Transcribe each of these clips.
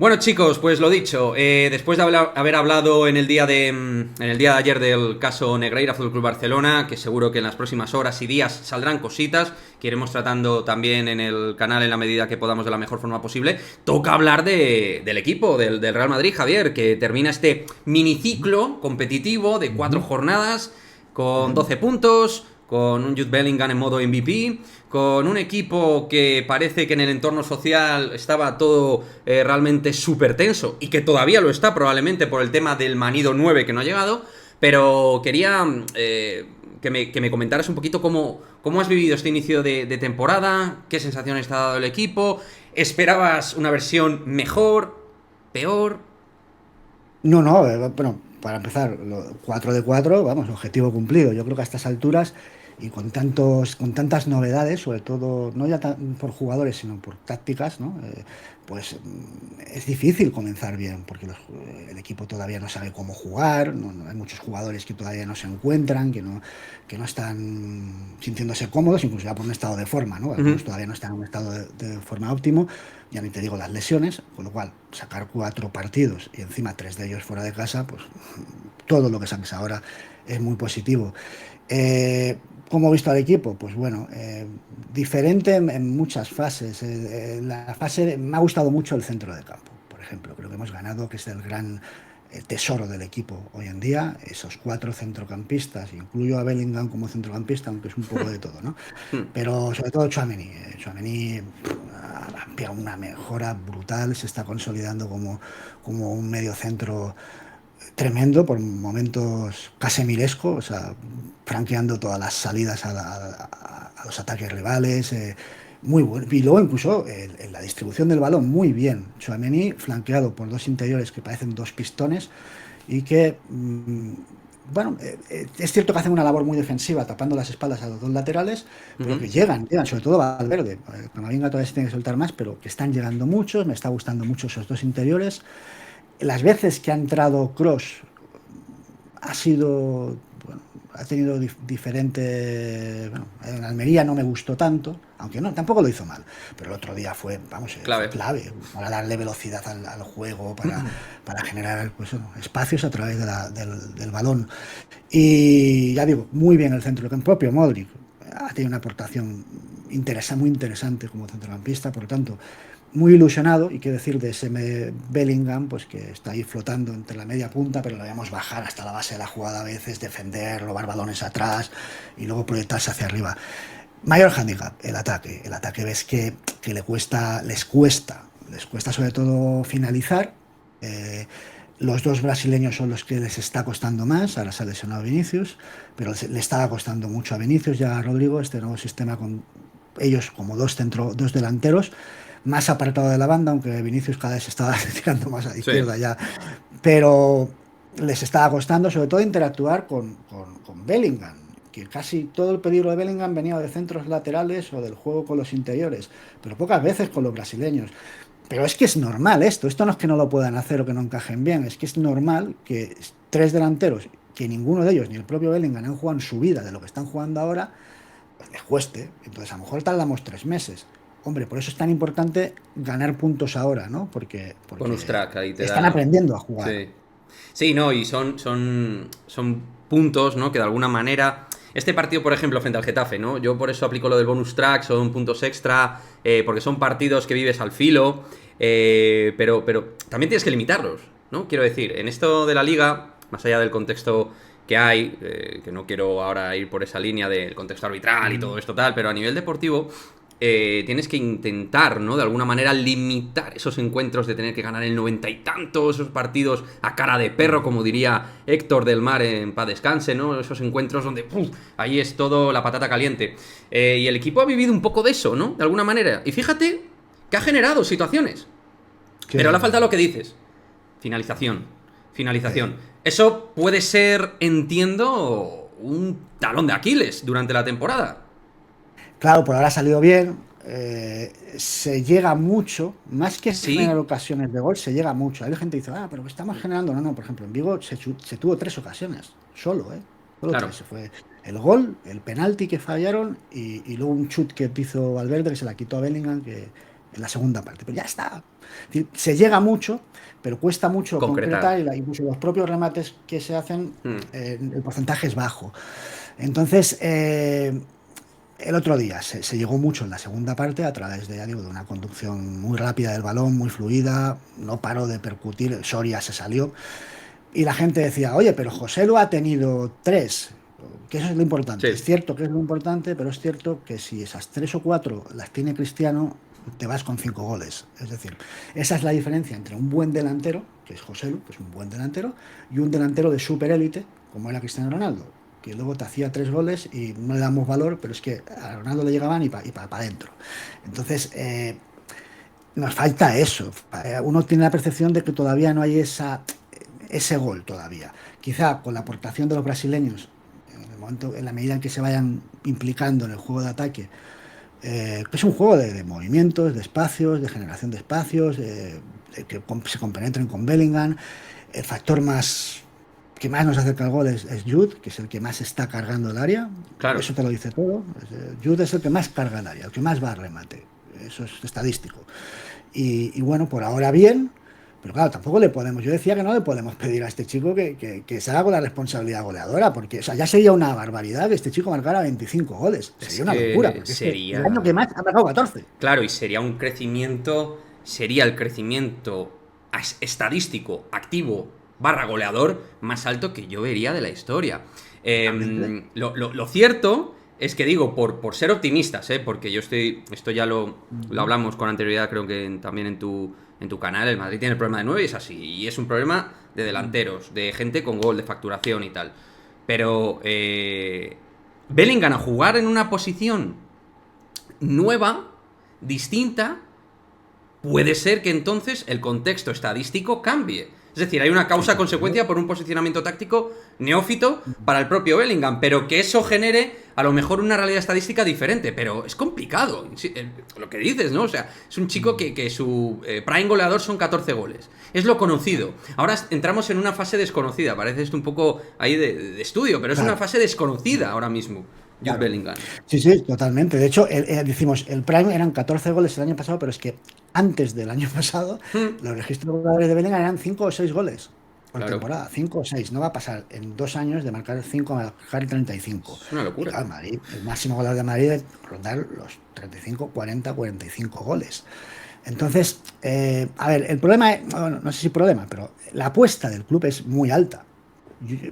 Bueno, chicos, pues lo dicho, después de haber hablado en el día de ayer del caso Negreira Fútbol Club Barcelona, que seguro que en las próximas horas y días saldrán cositas que iremos tratando también en el canal en la medida que podamos de la mejor forma posible, toca hablar del equipo, del Real Madrid, Javier, que termina este miniciclo competitivo de 4 jornadas con 12 puntos, con un Jude Bellingham en modo MVP, con un equipo que parece que en el entorno social estaba todo realmente súper tenso y que todavía lo está probablemente por el tema del manido 9 que no ha llegado, pero quería que me comentaras un poquito cómo has vivido este inicio de temporada, qué sensaciones te ha dado el equipo, esperabas una versión mejor, peor. No, no, bueno, para empezar, 4 de 4, vamos, objetivo cumplido. Yo creo que a estas alturas y con tantas novedades, sobre todo, no ya por jugadores, sino por tácticas, ¿no? Pues es difícil comenzar bien, porque el equipo todavía no sabe cómo jugar, hay muchos jugadores que todavía no se encuentran, que no están sintiéndose cómodos, incluso ya por un estado de forma, ¿no? Uh -huh. Algunos todavía no están en un estado de forma óptimo, ya ni te digo las lesiones, con lo cual sacar 4 partidos y encima 3 de ellos fuera de casa, pues todo lo que saques ahora es muy positivo. Eh, ¿Cómo he visto al equipo? Pues bueno, diferente en muchas fases. La fase me ha gustado mucho el centro de campo, por ejemplo. Creo que hemos ganado, que es el gran tesoro del equipo hoy en día. Esos 4 centrocampistas, incluyo a Bellingham como centrocampista, aunque es un poco de todo, ¿no? Pero sobre todo Tchouaméni. Tchouaméni ha pegado una mejora brutal, se está consolidando como un medio centro tremendo, por momentos casemiresco, o sea, franqueando todas las salidas a los ataques rivales. Muy bueno. Y luego incluso en la distribución del balón, muy bien. Tchouaméni flanqueado por dos interiores que parecen dos pistones y que, bueno, es cierto que hacen una labor muy defensiva tapando las espaldas a los dos laterales, Uh pero -huh. que llegan, sobre todo Valverde. Camavinga todavía se tiene que soltar más, pero que están llegando muchos, me está gustando mucho esos dos interiores. Las veces que ha entrado Cross ha sido, bueno, ha tenido diferente, bueno, en Almería no me gustó tanto, aunque no, tampoco lo hizo mal, pero el otro día fue, vamos, fue Clave. clave para darle velocidad al juego, para generar pues, bueno, espacios a través del balón. Y ya digo, muy bien el centro, el propio Modric ha tenido una aportación muy interesante como centrocampista, por lo tanto, muy ilusionado. Y qué decir de ese Bellingham, pues que está ahí flotando entre la media punta, pero lo veamos bajar hasta la base de la jugada a veces, defender, robar balones atrás y luego proyectarse hacia arriba. Mayor handicap, el ataque. El ataque ves que les cuesta sobre todo finalizar. Eh, los dos brasileños son los que les está costando más. Ahora se ha lesionado Vinicius, pero le estaba costando mucho a Vinicius y a Rodrigo este nuevo sistema con ellos como dos delanteros, más apartado de la banda, aunque Vinicius cada vez se estaba tirando más a la Sí. izquierda ya, pero les estaba costando sobre todo interactuar con Bellingham, que casi todo el peligro de Bellingham venía de centros laterales o del juego con los interiores, pero pocas veces con los brasileños. Pero es que es normal esto no es que no lo puedan hacer o que no encajen bien, es que es normal que 3 delanteros, que ninguno de ellos, ni el propio Bellingham, han jugado en su vida de lo que están jugando ahora, pues les cueste. Entonces a lo mejor tardamos 3 meses. Hombre, por eso es tan importante ganar puntos ahora, ¿no? Porque, Bonus porque track ahí te están da. aprendiendo a jugar. Sí. Sí, no, y son puntos, ¿no? Que de alguna manera. Este partido, por ejemplo, frente al Getafe, ¿no? Yo por eso aplico lo del bonus track, son puntos extra, porque son partidos que vives al filo, pero también tienes que limitarlos, ¿no? Quiero decir, en esto de la liga, más allá del contexto que hay, que no quiero ahora ir por esa línea del contexto arbitral y todo esto tal, pero a nivel deportivo, tienes que intentar, ¿no? De alguna manera limitar esos encuentros de tener que ganar el 90 y tantos, esos partidos a cara de perro, como diría Héctor del Mar en paz descanse, ¿no? Esos encuentros donde ahí es todo la patata caliente. Y el equipo ha vivido un poco de eso, ¿no? De alguna manera. Y fíjate que ha generado situaciones. Pero le Sí, falta lo que dices. Finalización. sí. Finalización. Eso puede ser, entiendo, un talón de Aquiles durante la temporada. Claro, por ahora ha salido bien. Se llega mucho, más que generar Sí, ocasiones de gol, se llega mucho. Hay gente que dice, pero que estamos generando. No, no, por ejemplo, en Vigo se tuvo 3 ocasiones, solo, ¿eh? Solo claro. tres. Se fue el gol, el penalti que fallaron y luego un chut que hizo Valverde que se la quitó a Bellingham, en la segunda parte, pero ya está. Es decir, se llega mucho, pero cuesta mucho Concretar. concretar y incluso los propios remates que se hacen, Mm, el porcentaje es bajo. Entonces, el otro día se llegó mucho en la segunda parte a través de, ya digo, de una conducción muy rápida del balón, muy fluida, no paró de percutir, Soria se salió y la gente decía, oye, pero José lo ha tenido tres, que eso es lo importante. Es sí, cierto que es lo importante, pero es cierto que si esas tres o cuatro las tiene Cristiano, te vas con 5 goles. Es decir, esa es la diferencia entre un buen delantero, que es José Lu, que es un buen delantero, y un delantero de superélite, como era Cristiano Ronaldo, que luego te hacía 3 goles y no le damos valor, pero es que a Ronaldo le llegaban y para adentro. Entonces, nos falta eso. Uno tiene la percepción de que todavía no hay ese gol todavía. Quizá con la aportación de los brasileños, en el momento, en la medida en que se vayan implicando en el juego de ataque, que es un juego de movimientos, de espacios, de generación de espacios, de que se compenetren con Bellingham. El factor más que más nos acerca al gol es Jude, que es el que más está cargando el área. claro. Eso te lo dice todo. Jude es el que más carga el área, el que más va al remate. Eso es estadístico. Y bueno, por ahora bien, pero claro, tampoco le podemos, yo decía que no le podemos pedir a este chico que se haga con la responsabilidad goleadora, porque o sea, ya sería una barbaridad que este chico marcara 25 goles. Es Sería una locura, que porque es que el año sería... que más ha marcado 14. Claro, y sería un crecimiento, sería el crecimiento estadístico, activo, barra goleador, más alto que yo vería de la historia. Exactamente. Lo cierto es que digo, por ser optimistas, porque yo esto ya lo Ujú. hablamos con anterioridad, creo que también en tu canal, el Madrid tiene el problema de 9 y es así, y es un problema de delanteros, de gente con gol, de facturación y tal. Pero Bellingham a jugar en una posición nueva, distinta, puede ser que entonces el contexto estadístico cambie. Es decir, hay una Sí, sí, causa-consecuencia por un posicionamiento táctico neófito para el propio Bellingham, pero que eso genere a lo mejor una realidad estadística diferente, pero es complicado. Lo que dices, ¿no? O sea, es un chico que su prime goleador son 14 goles. Es lo conocido. Ahora entramos en una fase desconocida, parece esto un poco ahí de estudio, pero es una claro, fase desconocida ahora mismo, Jude claro. Bellingham. Sí, sí, totalmente. De hecho, decimos, el Prime eran 14 goles el año pasado, pero es que antes del año pasado, Hmm, los registros de goleadores de Bellingham eran 5 o 6 goles por claro, temporada. 5 o 6. No va a pasar en 2 años de marcar 5 a marcar 35. es una Y locura. claro, Madrid, el máximo goleador de Madrid es rondar los 35, 40, 45 goles. Entonces, a ver, el problema es, bueno, no sé si problema, pero la apuesta del club es muy alta.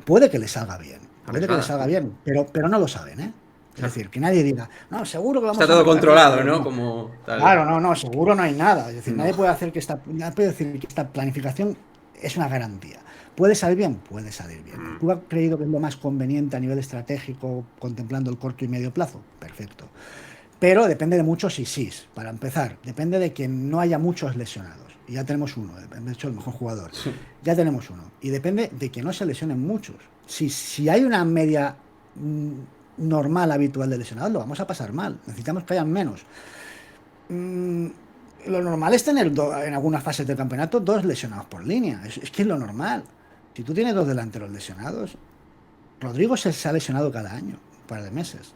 Puede que le salga bien, puede que le Arriesgada, salga sí. bien, pero no lo saben, ¿eh? Es Claro. decir, que nadie diga, no, seguro que Está vamos a todo marcar tantos controlado, goles. ¿no? No. Como tal. Claro, no, no, seguro no hay nada. Es decir, No. nadie puede decir que esta planificación es una garantía. ¿Puede salir bien? Puede salir bien. ¿El Mm. club ha creído que es lo más conveniente a nivel estratégico, contemplando el corto y medio plazo? Perfecto. Pero depende de muchos y sís. Para empezar, depende de que no haya muchos lesionados. Y ya tenemos uno, de hecho, el mejor jugador. Ya tenemos uno. Y depende de que no se lesionen muchos. Si hay una media normal, habitual de lesionados, lo vamos a pasar mal. Necesitamos que hayan menos. Mm, lo normal es tener en algunas fases del campeonato dos lesionados por línea. Es que es lo normal. Si tú tienes dos delanteros lesionados, Rodrigo se ha lesionado cada año, un par de meses.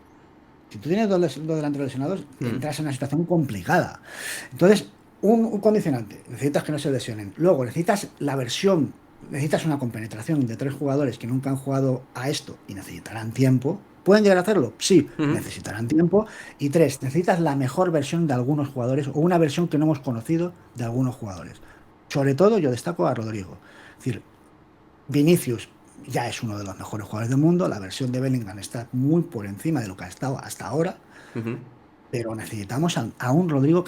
Si tú tienes dos delanteros lesionados, Mm. entras en una situación complicada. Entonces, un condicionante, necesitas que no se lesionen. Luego, necesitas la versión, necesitas una compenetración de tres jugadores que nunca han jugado a esto y necesitarán tiempo. ¿Pueden llegar a hacerlo? Sí, Ujú. necesitarán tiempo. Y tres, necesitas la mejor versión de algunos jugadores o una versión que no hemos conocido de algunos jugadores. Sobre todo, yo destaco a Rodrigo. Es decir, Vinicius ya es uno de los mejores jugadores del mundo, la versión de Bellingham está muy por encima de lo que ha estado hasta ahora, Ujú. pero necesitamos a un Rodrigo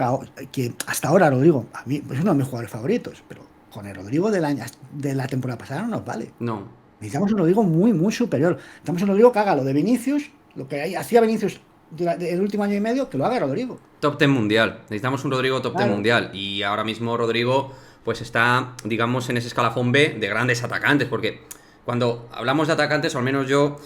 que hasta ahora Rodrigo, a mí es uno de mis jugadores favoritos, pero con el Rodrigo de la temporada pasada no nos vale. No. Necesitamos un Rodrigo muy, muy superior. Necesitamos un Rodrigo que haga lo de Vinicius, lo que hacía Vinicius el último año y medio, que lo haga Rodrigo. Top 10 mundial. Necesitamos un Rodrigo top 10 Claro. mundial. Y ahora mismo Rodrigo, pues está, digamos, en ese escalafón B de grandes atacantes. Porque cuando hablamos de atacantes, o al menos yo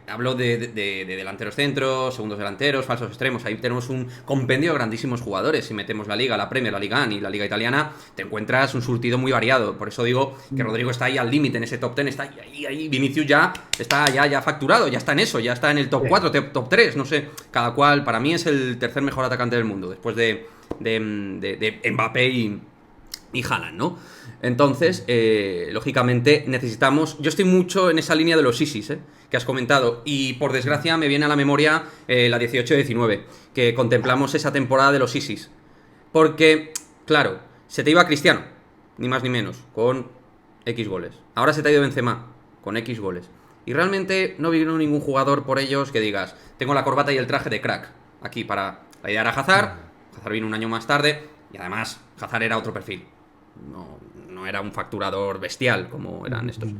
hablo de delanteros centros, segundos delanteros, falsos extremos. Ahí tenemos un compendio de grandísimos jugadores. Si metemos la Liga, la Premier, la Liga y la Liga Italiana, te encuentras un surtido muy variado. Por eso digo que Mm. Rodrigo está ahí al límite en ese top 10. Está ahí. Vinicius ya está ya facturado, ya está en eso, ya está en el top Sí. 4, top 3. No sé, cada cual. Para mí es el tercer mejor atacante del mundo. Después de Mbappé y Haaland, ¿no? Entonces, lógicamente, necesitamos... Yo estoy mucho en esa línea de los ISIS, que has comentado, y por desgracia me viene a la memoria la 18-19, que contemplamos esa temporada de los ISIS. Porque, claro, se te iba Cristiano, ni más ni menos, con X goles. Ahora se te ha ido Benzema, con X goles. Y realmente no vino ningún jugador por ellos que digas, tengo la corbata y el traje de crack aquí para ayudar a Hazard. Hazard vino un año más tarde y además Hazard era otro perfil. No era un facturador bestial como eran estos.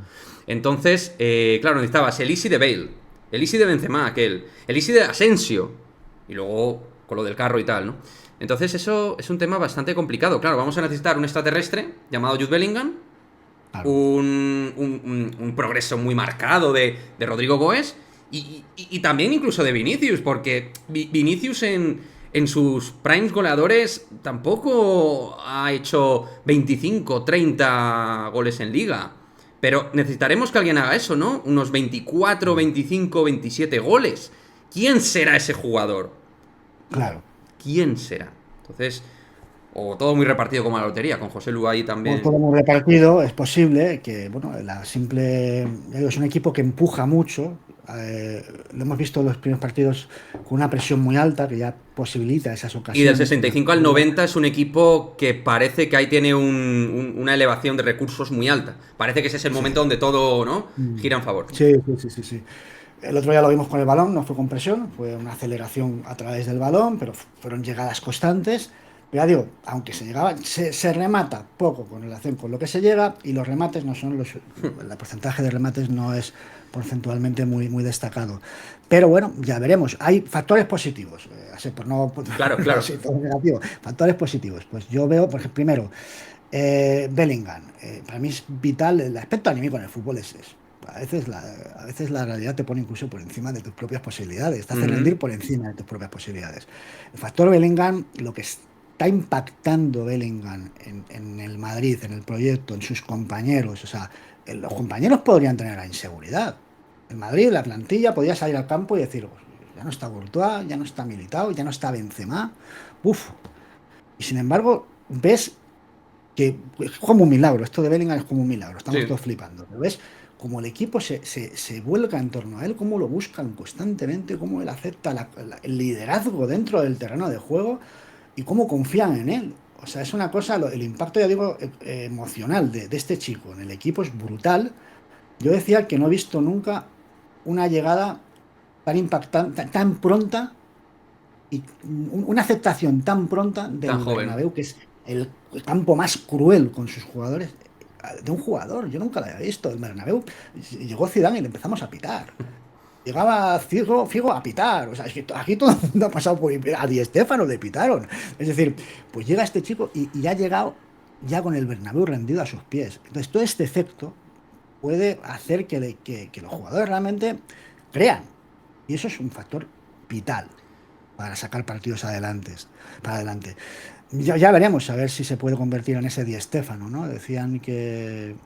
Entonces, claro, necesitabas el Easy de Bale, el Easy de Benzema, el Easy de Asensio, y luego con lo del carro y tal, ¿no? Entonces eso es un tema bastante complicado. Claro, vamos a necesitar un extraterrestre llamado Jude Bellingham, Claro. un progreso muy marcado de Rodrigo Goes y también incluso de Vinicius, porque Vinicius en sus primes goleadores tampoco ha hecho 25, 30 goles en liga. Pero necesitaremos que alguien haga eso, ¿no? Unos 24, 25, 27 goles. ¿Quién será ese jugador? Claro. ¿Quién será? Entonces, o todo muy repartido como la lotería, con José Lu ahí también. Todo muy repartido, es posible que, bueno, ya digo, es un equipo que empuja mucho. Lo hemos visto en los primeros partidos con una presión muy alta que ya posibilita esas Y ocasiones. del 65 al 90 es un equipo que parece que ahí tiene una elevación de recursos muy alta. Parece que ese es el momento donde todo, ¿no?, gira en favor. Sí, sí, sí, sí, sí. El otro día lo vimos con el balón, no fue con presión, fue una aceleración a través del balón, pero fueron llegadas constantes. Pero ya digo, aunque se remata poco con relación con lo que se llega, y los remates no son el porcentaje de remates no es porcentualmente muy destacado. Pero bueno, ya veremos. Hay factores positivos, así por no Claro. así, todo negativo. Factores positivos. Pues yo veo, por ejemplo, primero, Bellingham. Para mí es vital, el aspecto anímico en el fútbol es eso. A veces la realidad te pone incluso por encima de tus propias posibilidades, te hace rendir por encima de tus propias posibilidades. El factor Bellingham, lo que está impactando Bellingham en el Madrid, en el proyecto, en sus compañeros, o sea, los compañeros podrían tener la inseguridad. En Madrid, la plantilla podía salir al campo y decir, pues, ya no está Courtois, ya no está Militao, ya no está Benzema, uff. Y sin embargo, ves que es como un milagro, esto de Bellingham es como un milagro, estamos todos flipando, ¿lo ves? Como el equipo se vuelca en torno a él, cómo lo buscan constantemente, cómo él acepta el liderazgo dentro del terreno de juego y cómo confían en él. O sea, es una cosa, el impacto, ya digo, emocional de este chico en el equipo es brutal. Yo decía que no he visto nunca una llegada tan impactante, tan pronta y una aceptación tan pronta del Bernabéu, que es el campo más cruel con sus jugadores, de un jugador. Yo nunca lo había visto. El Bernabéu, llegó Zidane y le empezamos a pitar. Llegaba Figo a pitar. O sea, es que aquí todo el mundo ha pasado por... A Di Stéfano le pitaron. Es decir, pues llega este chico y ha llegado ya con el Bernabéu rendido a sus pies. Entonces todo este efecto puede hacer que los jugadores realmente crean. Y eso es un factor vital para sacar partidos adelante. Ya veremos a ver si se puede convertir en ese Di Stéfano, ¿no? Decían que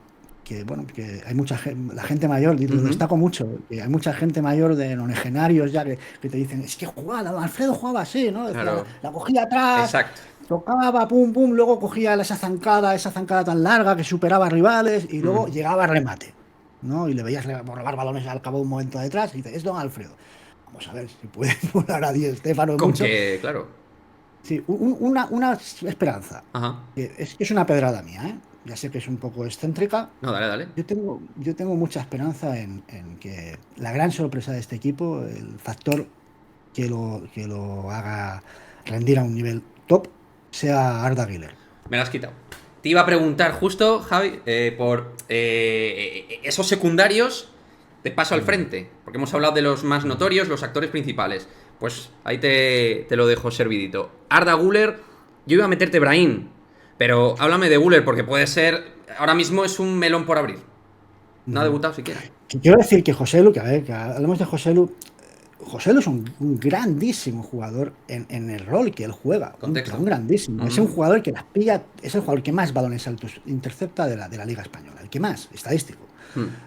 bueno, que hay mucha gente, la gente mayor, lo destaco mucho, que hay mucha gente mayor de nonagenarios ya que te dicen, es que jugaba, Alfredo jugaba así, ¿no? Decía, Claro. la cogía atrás, Exacto. tocaba, pum, pum, luego cogía esa zancada tan larga que superaba a rivales y luego llegaba al remate, ¿no? Y le veías robar balones al cabo de un momento detrás y dices, es don Alfredo. Vamos a ver si puede volar a Di Stéfano mucho. Que, claro. Sí, una esperanza. Ajá. Es una pedrada mía, ¿eh? Ya sé que es un poco excéntrica. No, dale. Yo tengo mucha esperanza en que la gran sorpresa de este equipo, el factor que lo haga rendir a un nivel top, sea Arda Güler. Me lo has quitado. Te iba a preguntar justo, Javi, por esos secundarios de paso al frente. Porque hemos hablado de los más notorios, los actores principales. Pues ahí te lo dejo servidito. Arda Güler, yo iba a meterte Brahim, pero háblame de Güler porque puede ser... Ahora mismo es un melón por abrir. No ha debutado siquiera. Quiero decir que José Lu, que hablemos de José Lu. José Lu es un grandísimo jugador en el rol que él juega. Un grandísimo. Es un jugador que las pilla, es el jugador que más balones altos intercepta de la Liga Española. El que más, estadístico.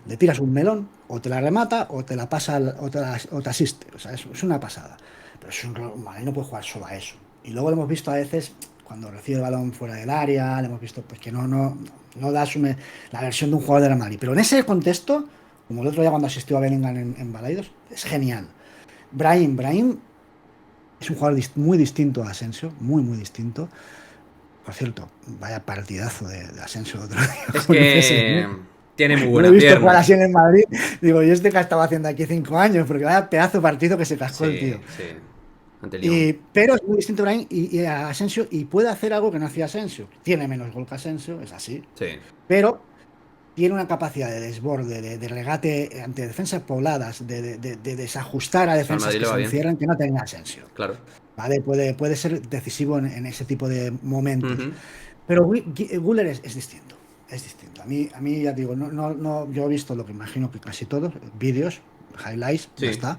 Le tiras un melón, o te la remata, o te la pasa, o te asiste. O sea, es una pasada. Pero no puede jugar solo a eso. Y luego lo hemos visto a veces cuando recibe el balón fuera del área, le hemos visto pues que no da la versión de un jugador de la Madrid. Pero en ese contexto, como el otro día cuando asistió a Bellingham en Balaidos, es genial. Brahim es un jugador muy distinto a Asensio, muy distinto. Por cierto, vaya partidazo de Asensio otro día Es con el PSG, que ¿no? tiene muy No lo he buena visto jugar así pierna. en el Madrid. Digo, ¿y este que estaba haciendo aquí 5 años? Porque vaya pedazo de partido que se cascó el tío. Sí, sí. Ante el Lyon. Pero es muy distinto a Brahim y a Asensio y puede hacer algo que no hacía Asensio. Tiene menos gol que Asensio, es así. Sí. Pero tiene una capacidad de desborde, de regate ante defensas pobladas, de desajustar a Eso al defensas Madrid que le va se bien. encierran que no tenía Asensio. Claro. ¿Vale? Puede ser decisivo en ese tipo de momentos. Ujú. Pero Guller es distinto. Es distinto. A mí ya digo, yo he visto lo que imagino que casi todos, vídeos, highlights, ya Sí. está.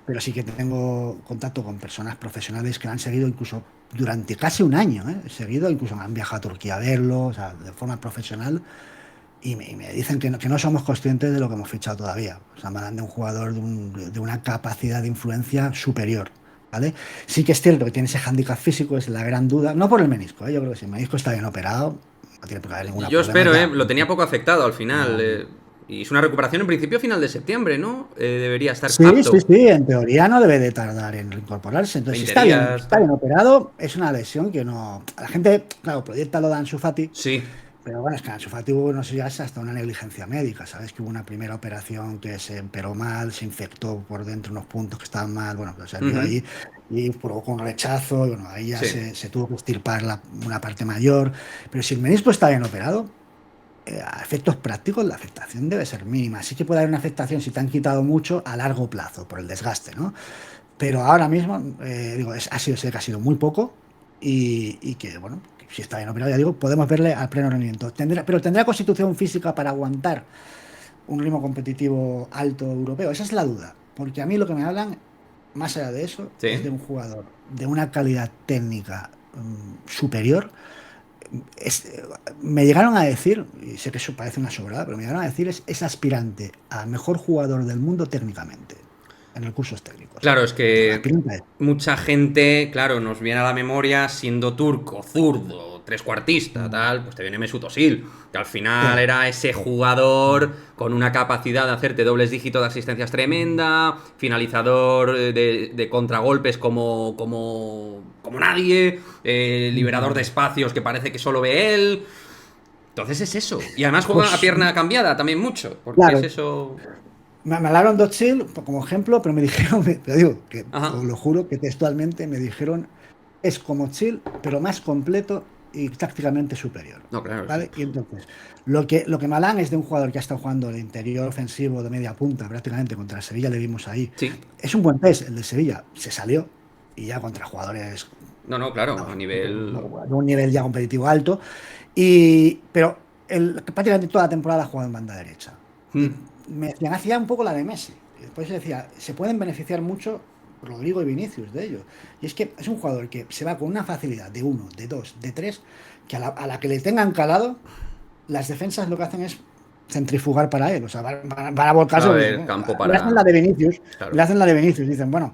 Pero sí que tengo contacto con personas profesionales que lo han seguido incluso durante casi un año, ¿eh? Seguido, incluso han viajado a Turquía a verlo, o sea, de forma profesional. Y me dicen que no somos conscientes de lo que hemos fichado todavía. O sea, me hablan de un jugador de una capacidad de influencia superior. ¿Vale? Sí que es cierto que tiene ese hándicap físico, es la gran duda. No por el menisco, ¿eh? Yo creo que si el menisco está bien operado, no tiene por qué haber ningún Yo problema espero, ¿eh? ya. Lo tenía poco afectado al final. No. Y es una recuperación en principio final de septiembre, ¿no? Debería estar Sí, sí, apto. sí, en teoría no debe de tardar en reincorporarse. Entonces, si 20 está bien, días, está tal. bien operado, es una lesión que no. La gente, claro, proyecta lo de Ansu Fati. Sí. Pero bueno, es que Ansu Fati hubo, no sé, ya es hasta una negligencia médica, ¿sabes? Que hubo una primera operación que se emperó mal, se infectó por dentro unos puntos que estaban mal, bueno, pues salió Ujú. ahí y provocó un rechazo, y bueno, ahí ya Sí. se tuvo que extirpar una parte mayor. Pero si el menisco está bien operado, a efectos prácticos la afectación debe ser mínima. Sí que puede haber una afectación si te han quitado mucho a largo plazo por el desgaste, ¿no? Pero ahora mismo, digo, sé que ha sido muy poco y que, bueno, que si está bien operado, ya digo, podemos verle al pleno rendimiento. Pero tendrá constitución física para aguantar un ritmo competitivo alto europeo. Esa es la duda. Porque a mí lo que me hablan, más allá de eso, es de Sí. un jugador de una calidad técnica superior. Es, me llegaron a decir, y sé que eso parece una sobrada, pero me llegaron a decir es aspirante a mejor jugador del mundo técnicamente en recursos técnicos. Claro, es Digo, que aspirante a eso. mucha gente, claro, nos viene a la memoria siendo turco, zurdo, trescuartista, tal, pues te viene Mesut Özil, que al final Sí. era ese jugador con una capacidad de hacerte dobles dígitos de asistencias tremenda, finalizador de contragolpes como nadie, liberador de espacios que parece que solo ve él. Entonces es eso. Y además juega a Pues pierna cambiada también mucho, porque es claro, eso. me hablaron de Özil como ejemplo, pero me dijeron, te digo, que Ajá. os lo juro que textualmente me dijeron, es como Özil, pero más completo y tácticamente superior. No, claro, sí. ¿Vale? Y entonces, lo que me hablan es de un jugador que ha estado jugando el interior ofensivo de media punta prácticamente contra el Sevilla, le vimos ahí. Sí. Es un buen test, el de Sevilla, se salió y ya contra jugadores, No, no, claro, a vamos, nivel. de un nivel ya competitivo alto. Pero prácticamente toda la temporada ha jugado en banda derecha. Y Mm. me decían, hacía un poco la de Messi. Y después decía, se pueden beneficiar mucho Rodrigo y Vinicius de ello. Y es que es un jugador que se va con una facilidad de uno, de dos, de tres, que a la que le tengan calado, las defensas lo que hacen es centrifugar para él. O sea, van a Va volcarse. a Pues, haber campo le hacen la para. de Vinicius. Claro. Le hacen la de Vinicius. Dicen, bueno,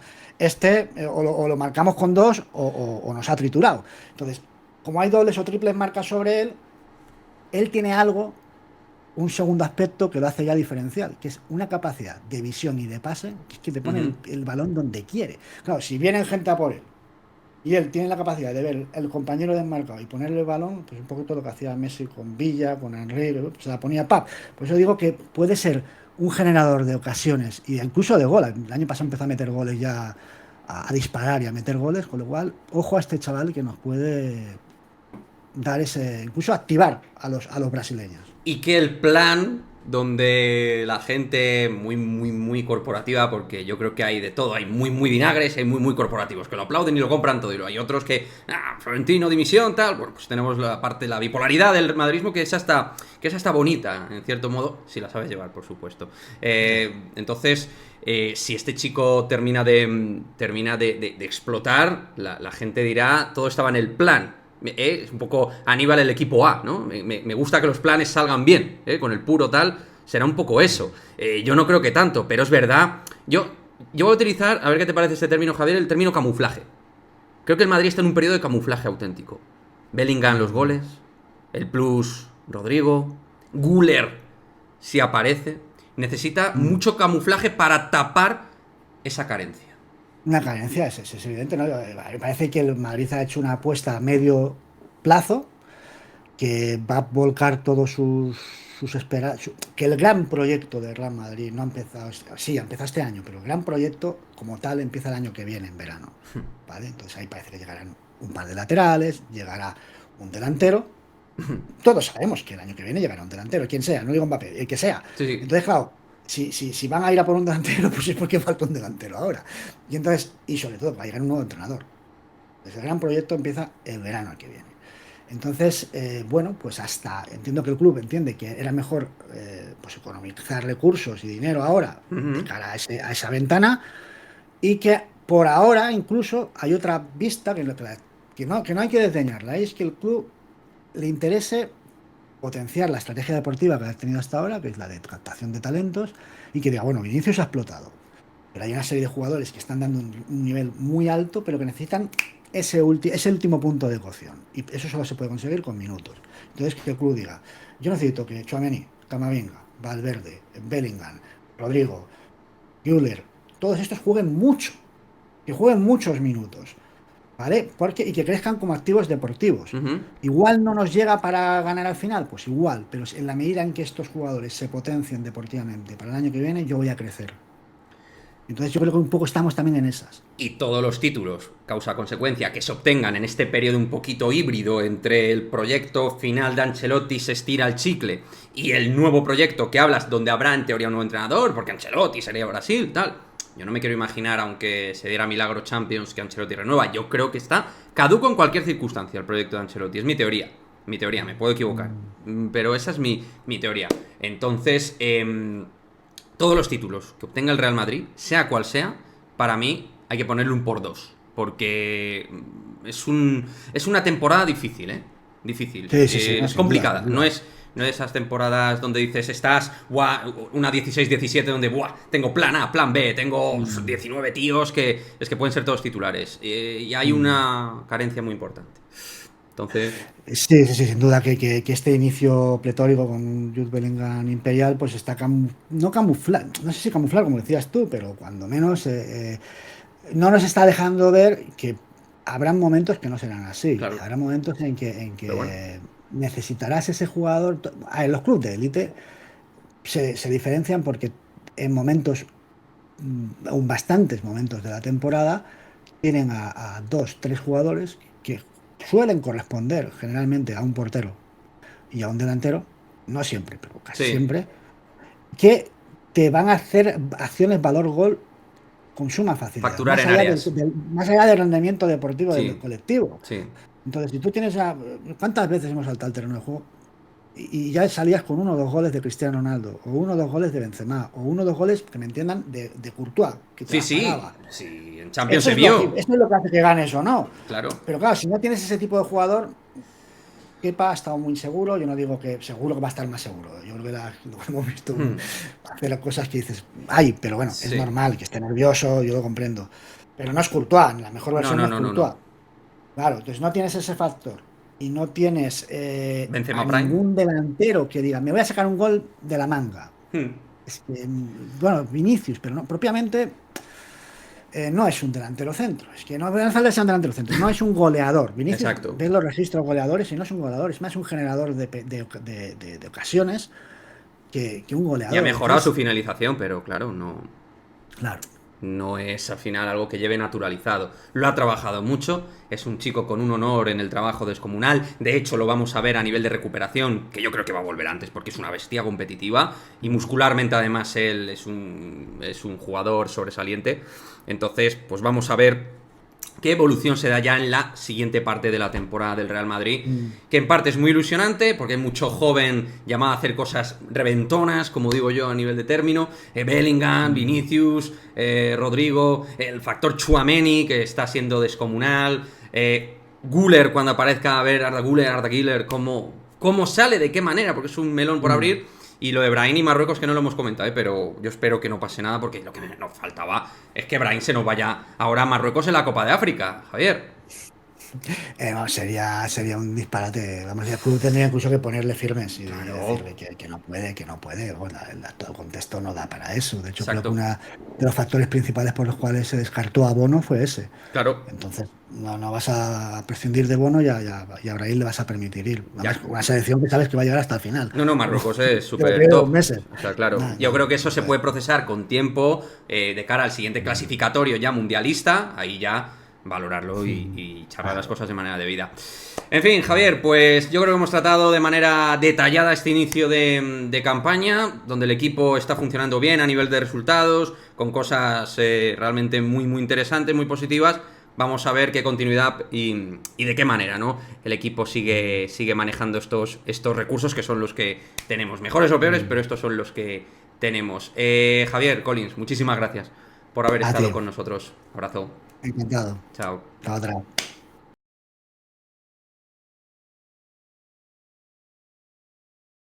o lo marcamos con dos o nos ha triturado. Entonces, como hay dobles o triples marcas sobre él tiene algo, un segundo aspecto que lo hace ya diferencial, que es una capacidad de visión y de pase, que es que te pone Ujú. el balón donde quiere. Claro, si vienen gente a por él y él tiene la capacidad de ver el compañero desmarcado y ponerle el balón, pues un poquito lo que hacía Messi con Villa, con Enrique, se la ponía pap. Por eso digo que puede ser un generador de ocasiones y incluso de gol. El año pasado empezó a meter goles ya, a disparar y a meter goles, con lo cual, ojo a este chaval que nos puede dar ese, incluso activar a los brasileños. Y que el plan donde la gente muy corporativa, porque yo creo que hay de todo, hay muy vinagres, hay muy corporativos, que lo aplauden y lo compran todo, y hay otros que, Florentino, dimisión, tal, bueno, pues tenemos la parte, la bipolaridad del madridismo, que esa está bonita, en cierto modo, si la sabes llevar, por supuesto. Entonces, si este chico termina de explotar, la gente dirá, todo estaba en el plan. Es un poco Aníbal el equipo A, ¿no? Me gusta que los planes salgan bien, con el puro tal, será un poco eso. Yo no creo que tanto, pero es verdad. Yo voy a utilizar, a ver qué te parece este término, Javier, el término camuflaje. Creo que el Madrid está en un periodo de camuflaje auténtico. Bellingham los goles, el plus Rodrigo, Güler si aparece, necesita mucho camuflaje para tapar esa carencia. Una carencia, es evidente, ¿no? Me parece que el Madrid ha hecho una apuesta a medio plazo que va a volcar todos sus esperanzas. Que el gran proyecto de Real Madrid no ha empezado, sí, ha empezado este año, pero el gran proyecto como tal empieza el año que viene, en verano. ¿Vale? Entonces ahí parece que llegarán un par de laterales, llegará un delantero. Todos sabemos que el año que viene llegará un delantero, quien sea, no digo Mbappé, el que sea. Sí, sí. Entonces, claro, si van a ir a por un delantero, pues es porque falta un delantero ahora. Y entonces, y sobre todo, va a llegar un nuevo entrenador. Entonces, el gran proyecto empieza el verano que viene. Entonces, bueno, pues hasta entiendo que el club entiende que era mejor pues economizar recursos y dinero ahora de cara a esa ventana, y que por ahora incluso hay otra vista que no hay que desdeñarla, y es que el club le interese potenciar la estrategia deportiva que ha tenido hasta ahora, que es la de captación de talentos, y que diga, bueno, Vinicius ha explotado, pero hay una serie de jugadores que están dando un nivel muy alto, pero que necesitan ese último punto de cocción, y eso solo se puede conseguir con minutos. Entonces, que el club diga, yo necesito que Tchouaméni, Camavinga, Valverde, Bellingham, Rodrigo, Güler, todos estos jueguen mucho, que jueguen muchos minutos, ¿vale? Y que crezcan como activos deportivos. Igual no nos llega para ganar al final, pues igual, pero en la medida en que estos jugadores se potencien deportivamente para el año que viene, yo voy a crecer. Entonces yo creo que un poco estamos también en esas. Y todos los títulos, causa-consecuencia, que se obtengan en este periodo un poquito híbrido entre el proyecto final de Ancelotti se estira el chicle y el nuevo proyecto que hablas donde habrá en teoría un nuevo entrenador, porque Ancelotti sería Brasil, tal. Yo no me quiero imaginar, aunque se diera milagro Champions, que Ancelotti renueva. Yo creo que está caduco en cualquier circunstancia el proyecto de Ancelotti. Es mi teoría. Mi teoría, me puedo equivocar. Pero esa es mi teoría. Entonces, todos los títulos que obtenga el Real Madrid, sea cual sea, para mí hay que ponerle un por dos. Porque es una temporada difícil, ¿eh? Difícil. Sí, no, Es sin duda, complicada. sin No duda. es de esas temporadas donde dices, estás, una 16-17 donde, tengo plan A, plan B, tengo 19 tíos que es que pueden ser todos titulares. Y hay una carencia muy importante. Entonces, Sí, sin duda que este inicio pletórico con Jude Bellingham Imperial, pues está no camuflar, no sé si camuflar como decías tú, pero cuando menos no nos está dejando ver que habrán momentos que no serán así. claro. Habrá momentos en Pero bueno. que necesitarás ese jugador. En los clubes de élite se diferencian porque en momentos, aún bastantes momentos de la temporada, tienen a dos, tres jugadores que suelen corresponder generalmente a un portero y a un delantero, no siempre, pero casi Sí, siempre, que te van a hacer acciones valor gol con suma facilidad, facturar en áreas. más allá del rendimiento deportivo del Sí, colectivo. sí. Entonces, si tú tienes ¿cuántas veces hemos saltado el terreno de juego? Y ya salías con uno o dos goles de Cristiano Ronaldo, o uno o dos goles de Benzema, o uno o dos goles, que me entiendan, de Courtois, que te Sí, la sí. paraba. Sí, en Champions se vio. Eso es lo que hace que ganes o no. Claro. Pero claro, si no tienes ese tipo de jugador, Kepa ha estado muy seguro. Yo no digo que seguro que va a estar más seguro. Yo creo que lo hemos visto hacer cosas que dices, ay, pero bueno, es Sí. normal que esté nervioso, yo lo comprendo. Pero no es Courtois, la mejor No, versión no no, es no, no, no. Courtois. Claro, entonces no tienes ese factor y no tienes a Benzema Prime. ningún delantero que diga, me voy a sacar un gol de la manga. Es que, bueno, Vinicius, pero no, propiamente no es un delantero centro. Es que no hace falta que sea un delantero centro, no es un goleador. Vinicius, Exacto. ves los registros goleadores y no es un goleador, es más un generador de ocasiones que un Y ha goleador. mejorado su Entonces, finalización, pero claro, no. claro. No es al final algo que lleve naturalizado. Lo ha trabajado mucho, es un chico con un honor en el trabajo descomunal. De hecho, lo vamos a ver a nivel de recuperación, que yo creo que va a volver antes porque es una bestia competitiva. Y muscularmente, además, él es un jugador sobresaliente. Entonces, pues vamos a ver qué evolución se da ya en la siguiente parte de la temporada del Real Madrid, que en parte es muy ilusionante, porque hay mucho joven llamado a hacer cosas reventonas, como digo yo a nivel de término, Bellingham, Vinicius, Rodrigo, el factor Tchouaméni, que está siendo descomunal, Güler, cuando aparezca, a ver Arda Güler, cómo sale, de qué manera, porque es un melón por abrir. Y lo de Brahim y Marruecos que no lo hemos comentado, pero yo espero que no pase nada porque lo que nos faltaba es que Brahim se nos vaya ahora a Marruecos en la Copa de África, Javier. Vamos, sería un disparate. Vamos, el club tendría incluso que ponerle firmes y Claro, decirle que no puede, que no puede. Bueno, todo el contexto no da para eso. De hecho, creo que exacto. uno de los factores principales por los cuales se descartó a Bono fue ese. Claro, Entonces, no vas a prescindir de Bono y a Brahim le vas a permitir ir. Además, ya. una selección que sabes que va a llegar hasta el final. No, no, Marruecos es Que lo súper tiene 2 top. meses. O sea, claro, Nada, yo no, creo que eso no se puede. puede procesar con tiempo de cara al siguiente clasificatorio ya mundialista, ahí ya valorarlo y charlar las Claro. cosas de manera debida. En fin, Javier, pues yo creo que hemos tratado de manera detallada este inicio de campaña, donde el equipo está funcionando bien a nivel de resultados, con cosas realmente muy, muy interesantes, muy positivas. Vamos a ver qué continuidad y de qué manera, ¿no? El equipo sigue manejando estos recursos que son los que tenemos. Mejores o peores, pero estos son los que tenemos. Javier, Collins, muchísimas gracias por haber A ti, estado con nosotros. Abrazo. encantado. Chao. Hasta otra.